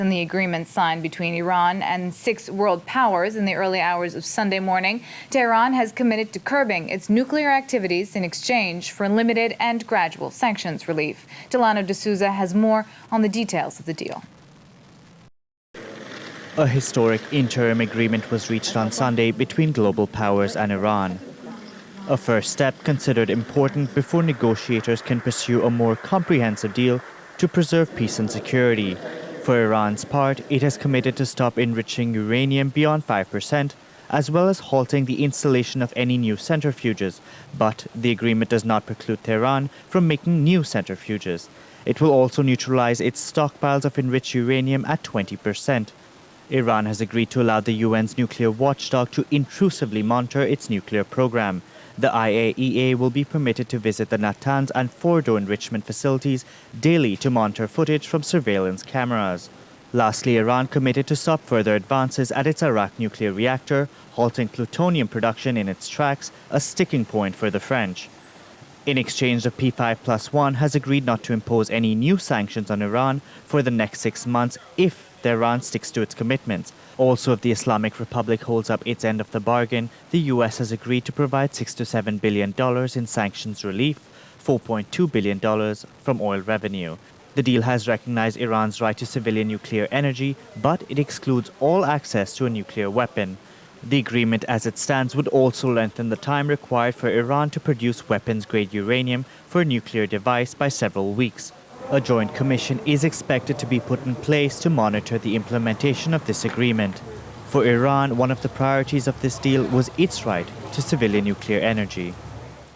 In the agreement signed between Iran and 6 world powers in the early hours of Sunday morning, Tehran has committed to curbing its nuclear activities in exchange for limited and gradual sanctions relief. Delano D'Souza has more on the details of the deal. A historic interim agreement was reached on Sunday between global powers and Iran. A first step considered important before negotiators can pursue a more comprehensive deal to preserve peace and security. For Iran's part, it has committed to stop enriching uranium beyond 5%, as well as halting the installation of any new centrifuges. But the agreement does not preclude Tehran from making new centrifuges. It will also neutralize its stockpiles of enriched uranium at 20%. Iran has agreed to allow the UN's nuclear watchdog to intrusively monitor its nuclear program. The IAEA will be permitted to visit the Natanz and Fordo enrichment facilities daily to monitor footage from surveillance cameras. Lastly, Iran committed to stop further advances at its Arak nuclear reactor, halting plutonium production in its tracks, a sticking point for the French. In exchange, the P5+1 has agreed not to impose any new sanctions on Iran for the next 6 months if Tehran sticks to its commitments. Also, if the Islamic Republic holds up its end of the bargain, the US has agreed to provide $6 to $7 billion in sanctions relief, $4.2 billion from oil revenue. The deal has recognized Iran's right to civilian nuclear energy, but it excludes all access to a nuclear weapon. The agreement as it stands would also lengthen the time required for Iran to produce weapons-grade uranium for a nuclear device by several weeks. A joint commission is expected to be put in place to monitor the implementation of this agreement. For Iran, one of the priorities of this deal was its right to civilian nuclear energy.